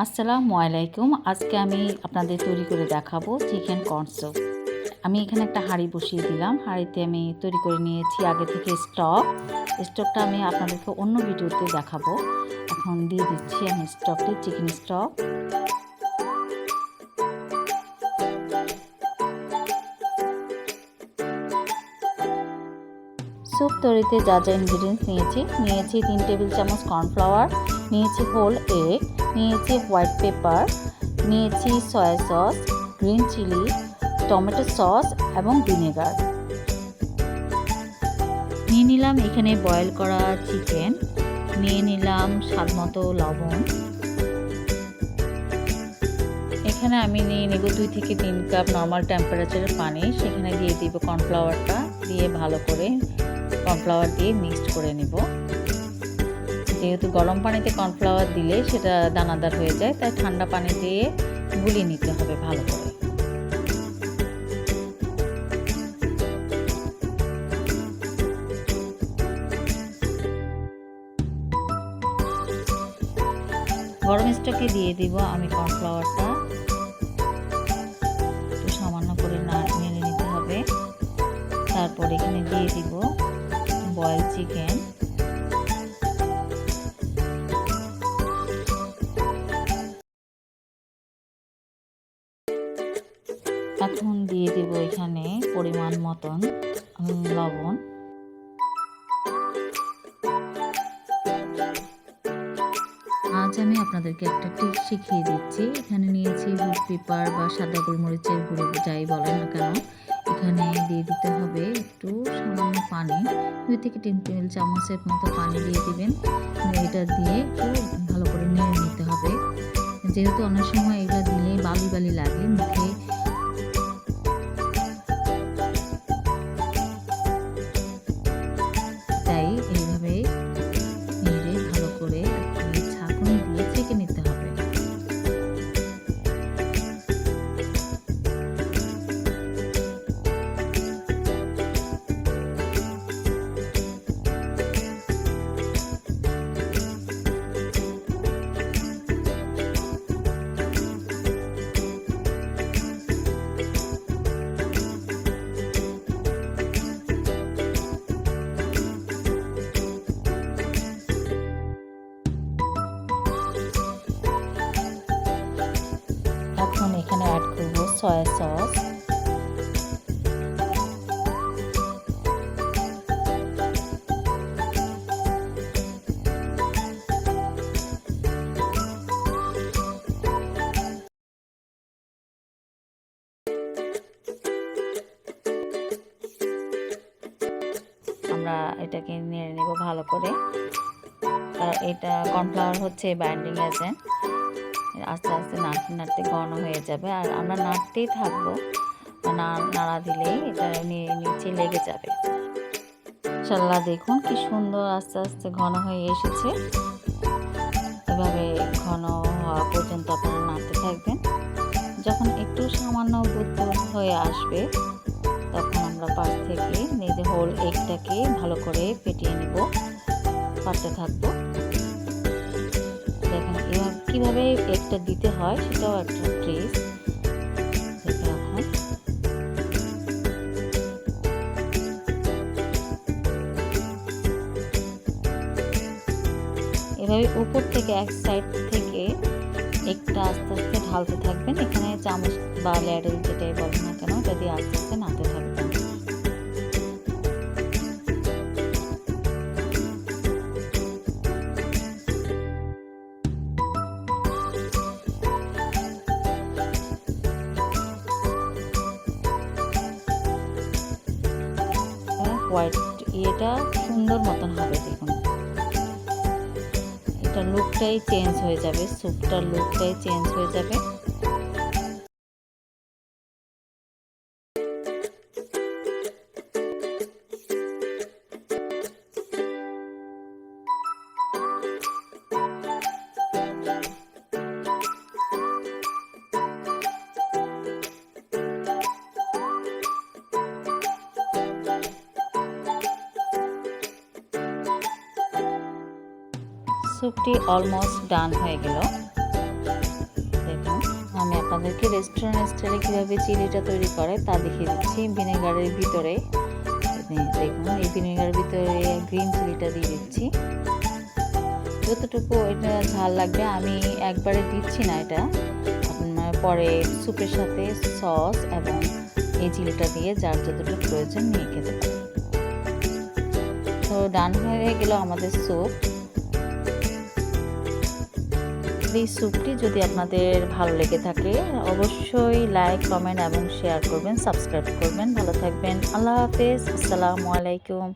আসসালামু আলাইকুম। আজকে আমি আপনাদের তৈরি করে দেখাবো চিকেন কর্ন স্যুপ। আমি এখানে একটা হাঁড়ি বসিয়ে দিলাম। হাঁড়িতে আমি তৈরি করে নিয়েছি আগে থেকে স্টকটা আমি আপনাদেরকে অন্য ভিডিওতে দেখাবো। এখন দিয়ে দিচ্ছি আমি চিকেন স্টক। স্যুপ তৈরিতে যা যা ইনগ্রিডিয়েন্টস নিয়েছি 3 টেবিল চামচ কর্নফ্লাওয়ার, নিয়েছি হোল এগ, নিয়েছি হোয়াইট পেপার, নিয়েছি soya sauce, green chilli, tomato sauce এবং ভিনেগার। নিয়ে নিলাম এখানে বয়েল করা চিকেন, নিয়ে নিলাম স্বাদমতো লবণ। এখানে আমি নিয়ে নেব 2 থেকে 3 কাপ নর্মাল টেম্পারেচারের পানি। সেখানে দিয়ে দিব কর্নফ্লাওয়ারটা, দিয়ে ভালো করে কর্নফ্লাওয়ার দিয়ে মিক্সড করে নেব। যেহেতু গরম পানিতে কর্নফ্লাওয়ার দিলে সেটা দানাদার হয়ে যায়, তাই ঠান্ডা পানি দিয়ে গুলিয়ে নিতে হবে ভালো করে। গরম স্টকে দিয়ে দিব আমি কর্নফ্লাওয়ারটা, একটু সামান্য করে নেড়ে নিতে হবে। তারপর এখানে দিয়ে দিব বয়েল চিকেন। এখন দিয়ে দিব এখানে পরিমাণ মতন লবণ। আজ আমি আপনাদেরকে একটা টিপ শিখিয়ে দিচ্ছি। এখানে নিয়েছি হুইট পেপার বা সাদা গোলমরিচের গুঁড়ো, যাই বলেন না কেন। এখানে দিয়ে দিতে হবে একটু সামান্য পানি, 2 থেকে 3 টেবিল চামচের মতো পানি দিয়ে দিবেন। এটা দিয়ে একটু ভালো করে নেড়ে নিতে হবে। যেহেতু অনেক সময় এগুলো দিলে বালি বালি লাগে মুখে, তাই এইভাবে নেড়ে ভালো করে ছাঁকুনি দিয়ে ছেঁকে নিতে হবে। এখন এখানে অ্যাড করব সয়া সস। আমরা এটাকে নেড়ে নেব ভালো করে। এটা কর্নফ্লাওয়ার হচ্ছে বাইন্ডিং এজেন্ট। আস্তে আস্তে নাড়তে নাড়তে ঘন হয়ে যাবে, আর আমরা নাড়তেই থাকবো, নাড়া দিলে এটা নিচে লেগে যাবে। ইনশাআল্লাহ দেখুন কি সুন্দর আস্তে আস্তে ঘন হয়ে এসেছে। এভাবে ঘন হওয়া পর্যন্ত আপনারা নাড়তে থাকবেন। যখন একটু সামান্য বুদবুদ হয়ে আসবে, তখন আমরা পাশ থেকে নিজে হোল এগটাকে ভালো করে ফেটিয়ে নেব, পাড়তে থাকবো। দেখেন কিভাবে এগটা দিতে হয় সেটাও একটা ট্রিক্স। এভাবে উপর থেকে এক সাইড থেকে একটা আস্তে আস্তে ঢালতে থাকবেন। এখানে চামচ বা ল্যাডেল যেটাই বলেন না কেন, এটা দিয়ে আস্তে আস্তে নাড়তে থাকবেন। হোয়াইট ইয়েটা সুন্দর মতন হবে, দেখুন এটা লুকটাই চেঞ্জ হয়ে যাবে, স্যুপটার লুকটাই চেঞ্জ হয়ে যাবে। স্যুপটি অলমোস্ট ডান হয়ে গেল। আপনাদেরকে রেস্টুরেন্ট স্টাইলে কীভাবে চিলিটা তৈরি করে তা দেখিয়ে দিচ্ছি। ভিনেগারের ভিতরে দেখুন, এই ভিনেগারের ভিতরে গ্রিন চিলিটা দিয়ে দিচ্ছি। যতটুকু এটা ঝাল লাগবে, আমি একবারে দিচ্ছি না, এটা পরে স্যুপের সাথে সস এবং এই চিলিটা দিয়ে যার যতটুকু প্রয়োজন নিয়ে খেতে পারে। তো ডান হয়ে গেল আমাদের স্যুপ। এই স্যুপটি যদি আপনাদের ভালো লেগে থাকে অবশ্যই লাইক, কমেন্ট এবং শেয়ার করবেন, সাবস্ক্রাইব করবেন। ভালো থাকবেন। আল্লাহ হাফেজ। আসসালামু আলাইকুম।